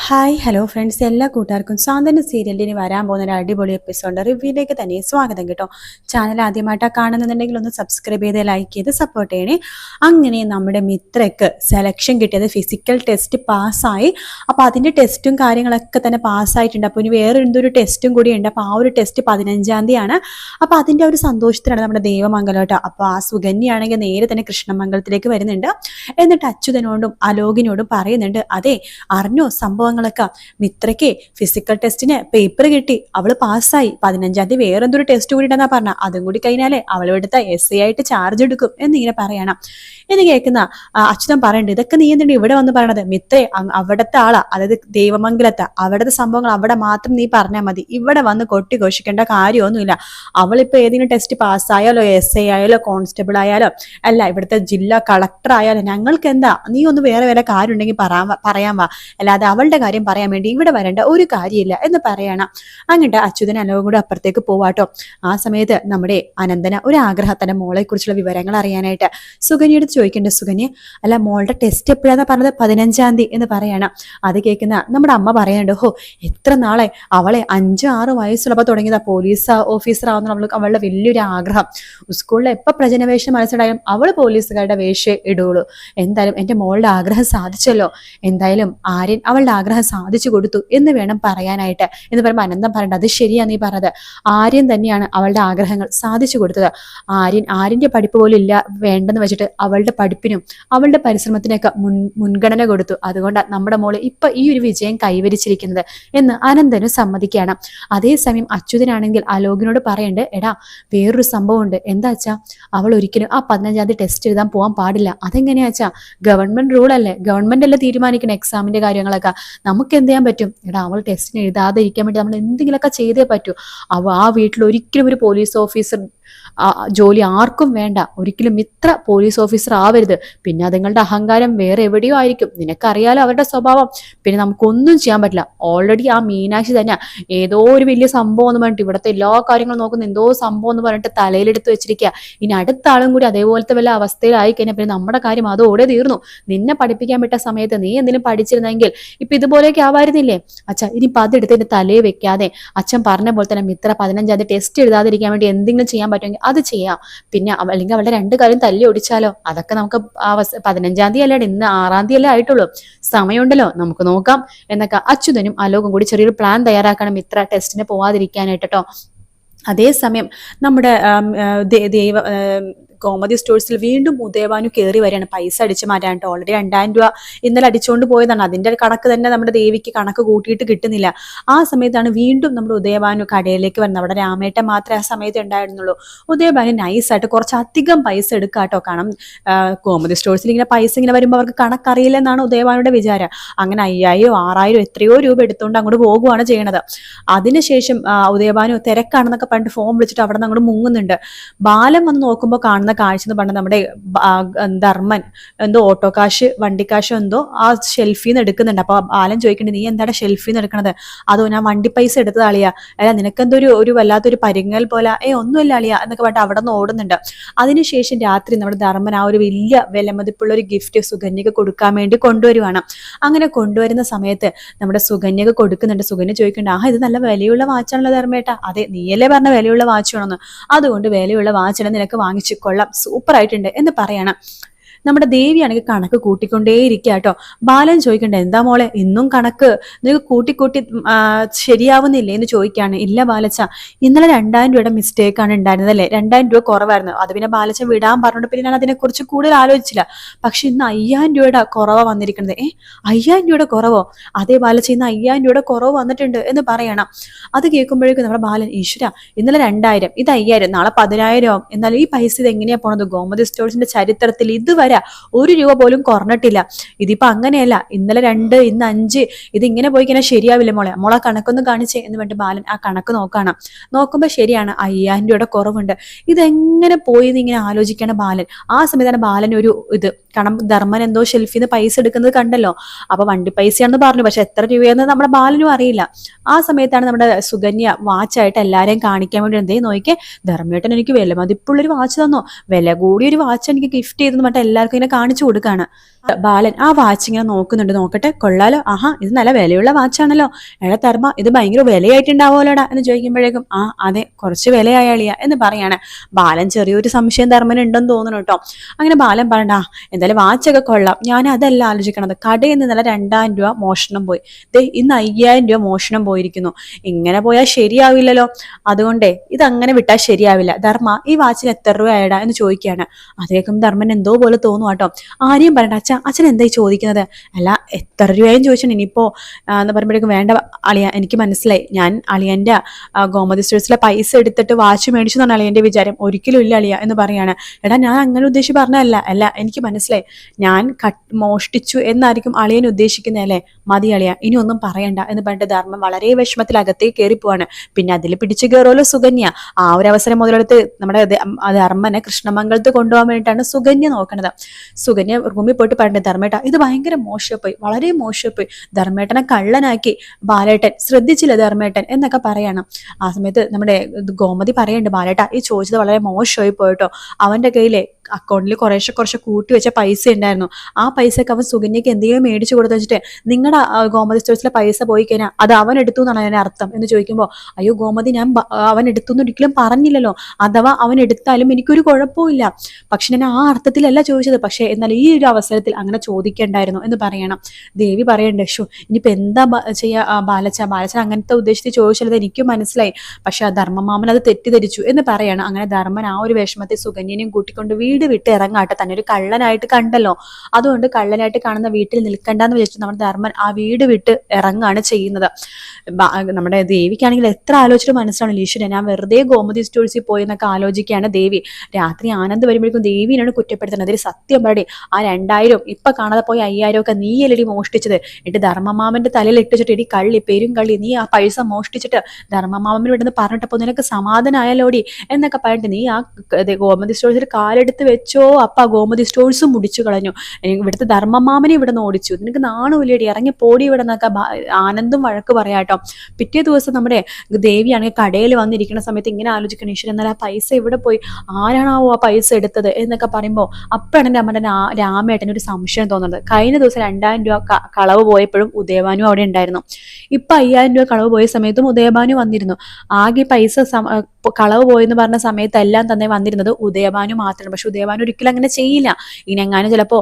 Hi hello friends, എല്ലാ കൂട്ടുകാർക്കും സാന്ത്വന സീരിയലിന് വരാൻ പോകുന്ന ഒരു അടിപൊളി എപ്പിസോഡ് റിവ്യൂയിലേക്ക് തന്നെ സ്വാഗതം കേട്ടോ. ചാനൽ ആദ്യമായിട്ടാണ് കാണുന്നുണ്ടെങ്കിൽ ഒന്ന് സബ്സ്ക്രൈബ് ചെയ്ത് ലൈക്ക് ചെയ്ത് സപ്പോർട്ട് ചെയ്യണേ. അങ്ങനെ നമ്മുടെ മിത്രയ്ക്ക് സെലക്ഷൻ കിട്ടിയത് ഫിസിക്കൽ ടെസ്റ്റ് പാസ്സായി. അപ്പോൾ അതിൻ്റെ ടെസ്റ്റും കാര്യങ്ങളൊക്കെ തന്നെ പാസ്സായിട്ടുണ്ട്. അപ്പോൾ ഇനി വേറെ എന്തൊരു ടെസ്റ്റും കൂടി ഉണ്ട്. അപ്പോൾ ആ ഒരു ടെസ്റ്റ് 15-ാം തീയതിയാണ്. അപ്പോൾ അതിൻ്റെ ഒരു സന്തോഷത്തിലാണ് നമ്മുടെ ദേവമംഗലം കേട്ടോ. അപ്പോൾ ആ സുകന്യാണെങ്കിൽ നേരെ തന്നെ കൃഷ്ണമംഗലത്തിലേക്ക് വരുന്നുണ്ട്. എന്നിട്ട് അച്യുതനോടും അലോകിനോടും പറയുന്നുണ്ട്, അതെ അറിഞ്ഞോ സംഭവങ്ങളൊക്കെ, മിത്രയ്ക്ക് ഫിസിക്കൽ ടെസ്റ്റിന് പേപ്പർ കിട്ടി, അവള് പാസ്സായി. 15-ാം തീയതി വേറെ എന്തൊരു ടെസ്റ്റ് കൂടി ഉണ്ടെന്നാ പറഞ്ഞ, അതും കൂടി കഴിഞ്ഞാലേ അവളെടുത്ത SI ആയിട്ട് ചാർജ് എടുക്കും എന്നിങ്ങനെ പറയണം. എന്ന് കേൾക്കുന്ന അച്യുതൻ പറയണ്ട്, ഇതൊക്കെ നീ എന്തിനാ ഇവിടെ വന്ന് പറയണത്? മിത്രേ അവിടത്തെ ആളാ, അതായത് ദേവമംഗലത്തെ അവിടുത്തെ സംഭവങ്ങൾ അവിടെ മാത്രം നീ പറഞ്ഞാൽ മതി, ഇവിടെ വന്ന് കൊട്ടി ഘോഷിക്കേണ്ട കാര്യമൊന്നുമില്ല. അവളിപ്പോ ഏതെങ്കിലും ടെസ്റ്റ് പാസ്സായാലോ, SI ആയാലോ, കോൺസ്റ്റബിൾ ആയാലോ, അല്ല ഇവിടുത്തെ ജില്ലാ കളക്ടർ ആയാലോ, ഞങ്ങൾക്ക് എന്താ, നീ ഒന്ന് വേറെ വേറെ കാര്യം ഉണ്ടെങ്കിൽ പറയാൻ വാ, അല്ലാതെ അവളുടെ കാര്യം പറയാൻ വേണ്ടി ഇവിടെ വരേണ്ട ഒരു കാര്യമില്ല എന്ന് പറയണം. അങ്ങോട്ട് അച്യുതൻ അലോകം കൂടെ അപ്പുറത്തേക്ക് പോവാട്ടോ. ആ സമയത്ത് നമ്മുടെ അനന്തന ഒരു ആഗ്രഹത്തിന്റെ മോളെ കുറിച്ചുള്ള വിവരങ്ങൾ അറിയാനായിട്ട് സുകന്യയോട് ചോദിക്കേണ്ട. സുകന്യ, അല്ല മോളുടെ ടെസ്റ്റ് എപ്പോഴാണ് പറഞ്ഞത്? 15-ാം തീയതി എന്ന് പറയണം. അത് കേൾക്കുന്ന നമ്മുടെ അമ്മ പറയുന്നുണ്ട്, ഹോ എത്ര നാളെ അവളെ 5-6 വയസ്സുള്ളപ്പോൾ തുടങ്ങിയതാ പോലീസ് ഓഫീസർ ആവുന്ന അവളുടെ വലിയൊരു ആഗ്രഹം. സ്കൂളിൽ എപ്പോൾ പ്രജനവേഷം മനസ്സിലായാലും അവൾ പോലീസുകാരുടെ വേഷേ ഇടുള്ളൂ. എന്തായാലും എൻ്റെ മോളുടെ ആഗ്രഹം സാധിച്ചല്ലോ, എന്തായാലും ആര്യൻ അവളുടെ ആഗ്രഹം സാധിച്ചു കൊടുത്തു എന്ന് വേണം പറയാനായിട്ട് എന്ന് പറയുമ്പോൾ അനന്തം പറയണ്ട, അത് ശരിയാ നീ പറഞ്ഞത്, ആര്യൻ തന്നെയാണ് അവളുടെ ആഗ്രഹങ്ങൾ സാധിച്ചു കൊടുത്തത്. ആര്യന്റെ പഠിപ്പ് പോലും ഇല്ല വേണ്ടെന്ന് വെച്ചിട്ട് അവളുടെ പഠിപ്പിനും അവളുടെ പരിശ്രമത്തിനൊക്കെ മുൻഗണന കൊടുത്തു. അതുകൊണ്ടാണ് നമ്മുടെ മോള് ഇപ്പൊ ഈ ഒരു വിജയം കൈവരിച്ചിരിക്കുന്നത് എന്ന് അനന്തനും സമ്മതിക്കുകയാണ്. അതേസമയം അച്യുതനാണെങ്കിൽ അലോകിനോട് പറയണ്ട്, എടാ വേറൊരു സംഭവം ഉണ്ട്. എന്താ വെച്ചാ, അവൾ ഒരിക്കലും ആ 15-ാം തീയതി ടെസ്റ്റ് എഴുതാൻ പോകാൻ പാടില്ല. അതെങ്ങനെയാ വെച്ചാ, ഗവൺമെന്റ് റൂൾ അല്ലേ, ഗവൺമെന്റ് അല്ലേ തീരുമാനിക്കണം എക്സാമിന്റെ കാര്യങ്ങളൊക്കെ, നമുക്ക് എന്ത് ചെയ്യാൻ പറ്റും? എടാ അവൾ ടെസ്റ്റിന് എഴുതാതെ ഇരിക്കാൻ വേണ്ടി നമ്മൾ എന്തെങ്കിലുമൊക്കെ ചെയ്തേ പറ്റൂ. ആ വീട്ടിൽ ഒരിക്കലും ഒരു പോലീസ് ഓഫീസർ ജോലി ആർക്കും വേണ്ട, ഒരിക്കലും മിത്ര പോലീസ് ഓഫീസർ ആവരുത്. പിന്നെ അതുങ്ങളുടെ അഹങ്കാരം വേറെ എവിടെയോ ആയിരിക്കും, നിനക്കറിയാലോ അവരുടെ സ്വഭാവം. പിന്നെ നമുക്കൊന്നും ചെയ്യാൻ പറ്റില്ല. ഓൾറെഡി ആ മീനാക്ഷി തന്നെ ഏതോ ഒരു വലിയ സംഭവം എന്ന് പറഞ്ഞിട്ട് ഇവിടുത്തെ എല്ലാ കാര്യങ്ങളും നോക്കുന്ന എന്തോ സംഭവം എന്ന് പറഞ്ഞിട്ട് തലയിലെടുത്ത് വെച്ചിരിക്കുക. ഇനി അടുത്ത ആളും കൂടി അതേപോലത്തെ വല്ല അവസ്ഥയിലായി കഴിഞ്ഞാൽ പിന്നെ നമ്മുടെ കാര്യം അതോടെ തീർന്നു. നിന്നെ പഠിപ്പിക്കാൻ വിട്ട സമയത്ത് നീ എന്തെങ്കിലും പഠിച്ചിരുന്നെങ്കിൽ ഇപ്പൊ ഇതുപോലെയൊക്കെ ആവായിരുന്നില്ലേ? അച്ഛാ ഇനിയിപ്പോൾ അതെടുത്ത് എന്റെ തലയെ വെക്കാതെ അച്ഛൻ പറഞ്ഞ പോലെ തന്നെ മിത്ര 15-ാം തീയതി ടെസ്റ്റ് എഴുതാതിരിക്കാൻ വേണ്ടി എന്തെങ്കിലും ചെയ്യാൻ പറ്റുമെങ്കിൽ അത് ചെയ്യാം. പിന്നെ അല്ലെങ്കിൽ അവളുടെ 2 കാര്യം തല്ലി ഒടിച്ചാലോ, അതൊക്കെ നമുക്ക് 15-ാം തീയതി അല്ലേ, ഇന്ന് 6-ാം തീയതി അല്ലേ ആയിട്ടുള്ളൂ, സമയമുണ്ടല്ലോ, നമുക്ക് നോക്കാം എന്നൊക്കെ അച്യുതനും അലോകം കൂടി ചെറിയൊരു പ്ലാൻ തയ്യാറാക്കണം മിത്ര ടെസ്റ്റിന് പോവാതിരിക്കാനായിട്ട് കേട്ടോ. അതേസമയം നമ്മുടെ കോമഡി സ്റ്റോഴ്സിൽ വീണ്ടും ഉദയഭാനു കയറി വരികയാണ്. പൈസ അടിച്ചു മാറ്റാനായിട്ട് ഓൾറെഡി 2000 രൂപ ഇന്നലെ അടിച്ചുകൊണ്ട് പോയതാണ്. അതിന്റെ കണക്ക് തന്നെ നമ്മുടെ ദേവിക്ക് കണക്ക് കൂട്ടിയിട്ട് കിട്ടുന്നില്ല. ആ സമയത്താണ് വീണ്ടും നമ്മുടെ ഉദയഭാനു കടയിലേക്ക് വരുന്നത്. അവിടെ രാമേട്ടൻ മാത്രമേ ആ സമയത്ത് ഉണ്ടായിരുന്നുള്ളൂ. ഉദയഭാനു നൈസായിട്ട് കുറച്ചധികം പൈസ എടുക്കാട്ടോ. കാരണം കോമഡി സ്റ്റോഴ്സിൽ ഇങ്ങനെ പൈസ ഇങ്ങനെ വരുമ്പോൾ അവർക്ക് കണക്കറിയില്ലെന്നാണ് ഉദയഭാനുടെ വിചാരം. അങ്ങനെ 5000 6000 എത്രയോ രൂപ എടുത്തുകൊണ്ട് അങ്ങോട്ട് പോകുകയാണ് ചെയ്യണത്. അതിനുശേഷം ഉദയഭാനു തിരക്കാണെന്നൊക്കെ പറഞ്ഞിട്ട് ഫോൺ വിളിച്ചിട്ട് അവിടെ നിന്ന് അങ്ങോട്ട് മുങ്ങുന്നുണ്ട്. ബാലൻ വന്ന് നോക്കുമ്പോൾ കാണുന്ന കാഴ്ച എന്ന് പറഞ്ഞാൽ നമ്മുടെ ധർമ്മൻ എന്തോ ഓട്ടോ കാശ് വണ്ടിക്കാശോ എന്തോ ആ ഷെൽഫിൽ നിന്ന് എടുക്കുന്നുണ്ട്. അപ്പൊ ബാലൻ ചോദിക്കണ്ടേ, നീ എന്താണ് ഷെൽഫിൽ നിന്ന് എടുക്കണത്? അതോ ഞാൻ വണ്ടി പൈസ എടുത്തത് അളിയാ, അല്ല നിനക്കെന്തോ ഒരു വല്ലാത്തൊരു പരിങ്ങൽ പോലെ, ഒന്നുമില്ല അളിയാ എന്നൊക്കെ പറഞ്ഞിട്ട് അവിടെ നിന്ന് ഓടുന്നുണ്ട്. അതിനുശേഷം രാത്രി നമ്മുടെ ധർമ്മൻ ആ ഒരു വലിയ വിലമതിപ്പുള്ള ഒരു ഗിഫ്റ്റ് സുകന്യക്ക് കൊടുക്കാൻ വേണ്ടി കൊണ്ടുവരുവാണ്. അങ്ങനെ കൊണ്ടുവരുന്ന സമയത്ത് നമ്മുടെ സുകന്യക്ക് കൊടുക്കുന്നുണ്ട്. സുകന്യ ചോദിക്കുന്നുണ്ട്, ഇത് നല്ല വിലയുള്ള വാച്ചാണല്ലോ ധർമ്മേട്ടാ. അതെ, നീയല്ലേ പറഞ്ഞ വിലയുള്ള വാച്ച് വേണമെന്ന്, അതുകൊണ്ട് വിലയുള്ള വാച്ചാണ് നിനക്ക് വാങ്ങിച്ചു, സൂപ്പർ ആയിട്ടുണ്ട് എന്ന് പറയണം. നമ്മുടെ ദേവിയാണെങ്കിൽ കണക്ക് കൂട്ടിക്കൊണ്ടേ ഇരിക്കുക കേട്ടോ. ബാലൻ ചോദിക്കണ്ടേ, എന്താ മോളെ ഇന്നും കണക്ക് നിനക്ക് കൂട്ടി ശരിയാവുന്നില്ലേ എന്ന് ചോദിക്കുകയാണ്. ഇല്ല ബാലച്ച, ഇന്നലെ 2000 രൂപയുടെ മിസ്റ്റേക്കാണ് ഉണ്ടായിരുന്നത് അല്ലേ, 2000 രൂപ കുറവായിരുന്നു. അത് പിന്നെ ബാലച്ച വിടാൻ പറഞ്ഞിട്ട് പിന്നെ ഞാൻ അതിനെക്കുറിച്ച് കൂടുതൽ ആലോചിച്ചില്ല. പക്ഷെ ഇന്ന് 5000 രൂപയുടെ കുറവാ വന്നിരിക്കുന്നത്. 5000 രൂപയുടെ കുറവോ? അതേ ബാലച്ച, ഇന്ന് 5000 രൂപയുടെ കുറവ് വന്നിട്ടുണ്ട് എന്ന് പറയണം. അത് കേൾക്കുമ്പോഴേക്കും നമ്മുടെ ബാലൻ, ഈശ്വര ഇന്നലെ 2000, ഇത് 5000, നാളെ 10000 ആവും. എന്നാലും ഈ പൈസ ഇത് എങ്ങനെയാ പോണത്? ഗോമതി സ്റ്റോഴ്സിന്റെ ചരിത്രത്തിൽ ഇതുവരെ 1 രൂപ പോലും കുറഞ്ഞിട്ടില്ല. ഇതിപ്പോ അങ്ങനെയല്ല, ഇന്നലെ 2, ഇന്ന് 5, ഇതിങ്ങനെ പോയി കഴിഞ്ഞാൽ ശരിയാവില്ല മോളെ കണക്കൊന്നും കാണിച്ചേ എന്ന് പറഞ്ഞിട്ട് ബാലൻ ആ കണക്ക് നോക്കുമ്പോ ശരിയാണ്, 5000 രൂപയുടെ കുറവുണ്ട്. ഇതെങ്ങനെ പോയി ഇങ്ങനെ ആലോചിക്കാണ് ബാലൻ. ആ സമയത്താണ് ബാലൻ ഒരു കാരണം ധർമ്മൻ എന്തോ ഷെൽഫിൽ നിന്ന് പൈസ എടുക്കുന്നത് കണ്ടല്ലോ. അപ്പൊ വണ്ടി പൈസയാണെന്ന് പറഞ്ഞു, പക്ഷെ എത്ര രൂപയെന്ന് നമ്മുടെ ബാലനും അറിയില്ല. ആ സമയത്താണ് നമ്മുടെ സുകന്യ വാച്ചായിട്ട് എല്ലാരെയും കാണിക്കാൻ വേണ്ടി എന്തേ നോക്കിയേ, ധർമ്മേട്ടൻ എനിക്ക് വില മതിപ്പുള്ളൊരു വാച്ച് തന്നോ, വില കൂടിയൊരു വാച്ച് എനിക്ക് ഗിഫ്റ്റ് ചെയ്തെന്ന് പറഞ്ഞിട്ട് എല്ലാവർക്കും ഇങ്ങനെ കാണിച്ചു കൊടുക്കാണ്. ബാലൻ ആ വാച്ച് ഇങ്ങനെ നോക്കുന്നുണ്ട്. നോക്കട്ടെ, കൊള്ളാലോ, ആഹാ ഇത് നല്ല വിലയുള്ള വാച്ചാണല്ലോ. എടാ ധർമ്മ, ഇത് ഭയങ്കര വിലയായിട്ടുണ്ടാവുമല്ലോടാ എന്ന് ചോദിക്കുമ്പോഴേക്കും ആ അതെ, കുറച്ച് വിലയാളിയാ എന്ന് പറയാണ്. ബാലൻ ചെറിയൊരു സംശയം ധർമ്മന് ഉണ്ടെന്ന് തോന്നുന്നു കേട്ടോ. അങ്ങനെ ബാലൻ പറയണ്ട, എന്തായാലും വാച്ചൊക്കെ കൊള്ളാം, ഞാൻ അതല്ല ആലോചിക്കണത്, കടയിൽ നിന്ന് നല്ല 2000 രൂപ മോഷണം പോയി, ദേ ഇന്ന് 5000 രൂപ മോഷണം പോയിരിക്കുന്നു. ഇങ്ങനെ പോയാൽ ശരിയാവില്ലല്ലോ, അതുകൊണ്ടേ ഇതങ്ങനെ വിട്ടാൽ ശരിയാവില്ല. ധർമ്മ, ഈ വാച്ചിന് എത്ര രൂപ ആയടാ എന്ന് ചോദിക്കുകയാണ്. അതേക്കും ധർമ്മൻ എന്തോ പോലെ തോന്നും കേട്ടോ. ആരെയും പറയണ്ട, അച്ഛൻ എന്തായി ചോദിക്കുന്നത്? അല്ല, എത്ര രൂപയും ചോദിച്ചാൽ ഇനിയിപ്പോ എന്ന് പറയുമ്പോഴേക്കും വേണ്ട അളിയ, എനിക്ക് മനസ്സിലായി, ഞാൻ അളിയന്റെ ഗോമതി സ്റ്റോഴ്സിലെ പൈസ എടുത്തിട്ട് വാച്ച് മേടിച്ചു എന്നാണ് അളിയന്റെ വിചാരം, ഒരിക്കലും ഇല്ല അളിയ എന്ന് പറയാണ്. എടാ, ഞാൻ അങ്ങനെ ഉദ്ദേശിച്ച് പറഞ്ഞതല്ല, അല്ല എനിക്ക് മനസ്സിലായി, ഞാൻ മോഷ്ടിച്ചു എന്നായിരിക്കും അളിയൻ ഉദ്ദേശിക്കുന്നതല്ലേ. മതി അളിയ, ഇനി ഒന്നും പറയണ്ട എന്ന് പറഞ്ഞിട്ട് ധർമ്മം വളരെ വിഷമത്തിൽ അകത്തേക്ക് കയറിപ്പോവാണ്. പിന്നെ അതിൽ പിടിച്ചു കയറുമല്ലോ സുകന്യ. ആ ഒരു അവസരം മുതലെടുത്ത് നമ്മുടെ ധർമ്മനെ കൃഷ്ണമംഗലത്ത് കൊണ്ടുപോകാൻ വേണ്ടിയിട്ടാണ് സുകന്യ നോക്കണത്. സുകന്യ റൂമിൽ പോയിട്ട് പറഞ്ഞിട്ട്, ധർമ്മേട്ട ഇത് ഭയങ്കര മോശമായി, വളരെ മോശമായി, ധർമ്മേട്ടനെ കള്ളനാക്കി ബാലേട്ടൻ, ശ്രദ്ധിച്ചില്ല ധർമ്മേട്ടൻ എന്നൊക്കെ പറയണം. ആ സമയത്ത് നമ്മുടെ ഗോമതി പറയുന്നുണ്ട്, ബാലേട്ട ഈ ചോദിച്ചത് വളരെ മോശമായി പോയിട്ടോ, അവന്റെ കയ്യിലെ അക്കൗണ്ടിൽ കുറച്ച് കൂട്ടി വെച്ച പൈസ ഉണ്ടായിരുന്നു, ആ പൈസക്ക് അവൻ സുകന്യക്ക് എന്തെങ്കിലും മേടിച്ചു കൊടുത്തു വെച്ചിട്ട് നിങ്ങളുടെ ഗോമതി സ്റ്റോഴ്സിലെ പൈസ പോയി കഴിഞ്ഞാൽ അത് അവൻ എടുത്തു എന്നാണ് അതിന്റെ അർത്ഥം എന്ന് ചോദിക്കുമ്പോൾ, അയ്യോ ഗോമതി, ഞാൻ അവൻ എടുത്തു എന്ന് ഒരിക്കലും പറഞ്ഞില്ലല്ലോ, അഥവാ അവൻ എടുത്താലും എനിക്കൊരു കുഴപ്പമില്ല, പക്ഷെ ഞാൻ ആ അർത്ഥത്തിലല്ല ചോദിച്ചത്, പക്ഷെ എന്നാൽ ഈ ഒരു അവസരത്തിൽ അങ്ങനെ ചോദിക്കണ്ടായിരുന്നു എന്ന് പറയണം. ദേവി പറയണ്ടേ, ഷോ ഇനിയിപ്പോ എന്താ ചെയ്യാ ബാലച്ചൻ അങ്ങനത്തെ ഉദ്ദേശിച്ച് ചോദിച്ചത് എനിക്ക് മനസ്സിലായി, പക്ഷെ ആ ധർമ്മമാമൻ അത് തെറ്റിദ്ധരിച്ചു എന്ന് പറയണം. അങ്ങനെ ധർമ്മൻ ആ ഒരു വിഷമത്തിൽ സുകന്യനെയും കൂട്ടിക്കൊണ്ട് വീട് വിട്ട് ഇറങ്ങാട്ടെ, തന്നെ ഒരു കള്ളനായിട്ട് കണ്ടല്ലോ, അതുകൊണ്ട് കള്ളനായിട്ട് കാണുന്ന വീട്ടിൽ നിൽക്കണ്ടെന്ന് വിചാരിച്ചു നമ്മുടെ ധർമ്മൻ ആ വീട് വിട്ട് ഇറങ്ങാണ് ചെയ്യുന്നത്. നമ്മുടെ ദേവിക്കാണെങ്കിൽ എത്ര ആലോചിച്ചിട്ട് മനസ്സിലാണല്ലോ, ഈശ്വരൻ ഞാൻ വെറുതെ ഗോമതി സ്റ്റോഴ്സിൽ പോയി എന്നൊക്കെ ആലോചിക്കുകയാണ് ദേവി. രാത്രി ആനന്ദ് വരുമ്പോഴേക്കും ദേവിനാണ് കുറ്റപ്പെടുത്തുന്നത്, അതിൽ സത്യം പറയേ, ആ 2000 ഇപ്പൊ കാണാതെ പോയ 5000 ഒക്കെ നീ എല്ലടി മോഷ്ടിച്ചത്, എന്നിട്ട് ധർമ്മമാമന്റെ തലയിൽ ഇട്ടിച്ചിട്ട്, ഇടി കള്ളി പെരും കള്ളി, നീ ആ പൈസ മോഷ്ടിച്ചിട്ട് ധർമ്മമാമന് വിടുന്ന് പറഞ്ഞിട്ടപ്പോ നിനക്ക് സമാധാനമായാലോടി എന്നൊക്കെ പറഞ്ഞിട്ട് നീ ആ ഗോമതി സ്റ്റോഴ്സിൽ കാലെടുത്ത് വെച്ചോ, അപ്പ ഗോമതി സ്റ്റോഴ്സും മുടിച്ചു കളഞ്ഞു, ഇവിടുത്തെ ധർമ്മമാമനെ ഇവിടെ നിന്ന് ഓടിച്ചു, നിനക്ക് നാണുമില്ലേടി, ഇറങ്ങി പോടി ഇവിടെ നിന്നൊക്കെ ആനന്ദും വഴക്ക് പറയാട്ടോ. പിറ്റേ ദിവസം നമ്മുടെ ദേവിയാണെങ്കിൽ കടയിൽ വന്നിരിക്കുന്ന സമയത്ത് ഇങ്ങനെ ആലോചിക്കണം, ഈശ്വരൻ എന്നാൽ ആ പൈസ എവിടെ പോയി, ആരാണാവോ ആ പൈസ എടുത്തത് എന്നൊക്കെ പറയുമ്പോൾ അപ്പോഴാണ് എൻ്റെ അമ്മയുടെ രാമേട്ടന് ഒരു സംശയം തോന്നുന്നത്. കഴിഞ്ഞ ദിവസം 2000 രൂപ കളവ് പോയപ്പോഴും ഉദയഭാനു അവിടെ ഉണ്ടായിരുന്നു, ഇപ്പൊ 5000 രൂപ കളവ് പോയ സമയത്തും ഉദയഭാനു വന്നിരുന്നു. ആകെ പൈസ കളവ് പോയെന്ന് പറഞ്ഞ സമയത്തെല്ലാം തന്നെ വന്നിരുന്നത് ഉദയഭാനു മാത്രമാണ്. പക്ഷെ ഉദയഭാനു ഒരിക്കലും അങ്ങനെ ചെയ്യില്ല. ഇനി എങ്ങാനും ചിലപ്പോ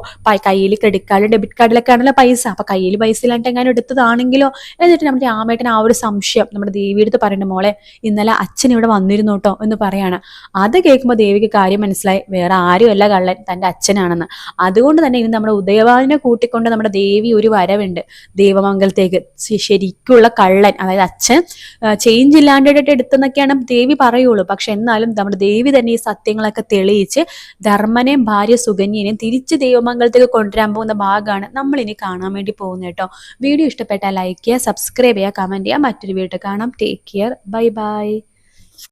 കയ്യിൽ ക്രെഡിറ്റ് കാർഡ് ഡെബിറ്റ് കാർഡിലൊക്കെ ആണല്ലോ പൈസ, അപ്പൊ കയ്യിൽ പൈസ ഇല്ലാണ്ട് എങ്ങാനും എടുത്തതാണെങ്കിലോ എന്നിട്ട് നമ്മുടെ രാമേട്ടൻ ആ ഒരു സംശയം നമ്മുടെ ദേവിയെടുത്ത് പറയുന്നുണ്ട്, മോളെ ഇന്നലെ അച്ഛൻ ഇവിടെ വന്നിരുന്നു കേട്ടോ എന്ന് പറയാണ്. അത് കേൾക്കുമ്പോൾ ദേവിക്ക് കാര്യം മനസ്സിലായി, വേറെ ആരുമല്ല കള്ളൻ, തന്റെ അച്ഛനാണെന്ന്. അതുകൊണ്ട് തന്നെ ഇനി നമ്മുടെ ഉദയഭാനുവിനെ കൂട്ടിക്കൊണ്ട് നമ്മുടെ ദേവി ഒരു വരവുണ്ട് ദേവമംഗലത്തേക്ക്. ശരിക്കുള്ള കള്ളൻ, അതായത് അച്ഛൻ ചേഞ്ച് ഇല്ലാണ്ടായിട്ട് എടുത്തെന്നൊക്കെയാണ് ദേവി പറയുള്ളൂ. പക്ഷെ എന്നാലും നമ്മുടെ ദേവി തന്നെ ഈ സത്യങ്ങളൊക്കെ തെളിയിച്ച് ധർമ്മനെയും ഭാര്യ സുകന്യനെയും തിരിച്ച് ദേവമംഗലത്തേക്ക് കൊണ്ടുവരാൻ പോകുന്ന ഭാഗമാണ് നമ്മൾ ഇനി കാണാൻ വേണ്ടി പോകുന്നത് കേട്ടോ. വീഡിയോ ഇഷ്ടപ്പെട്ടാൽ ലൈക്ക് ചെയ്യുക, സബ്സ്ക്രൈബ് ചെയ്യുക, കമന്റ് ചെയ്യുക. മറ്റൊരു വീഡിയോ കാണാം. Take care, bye bye.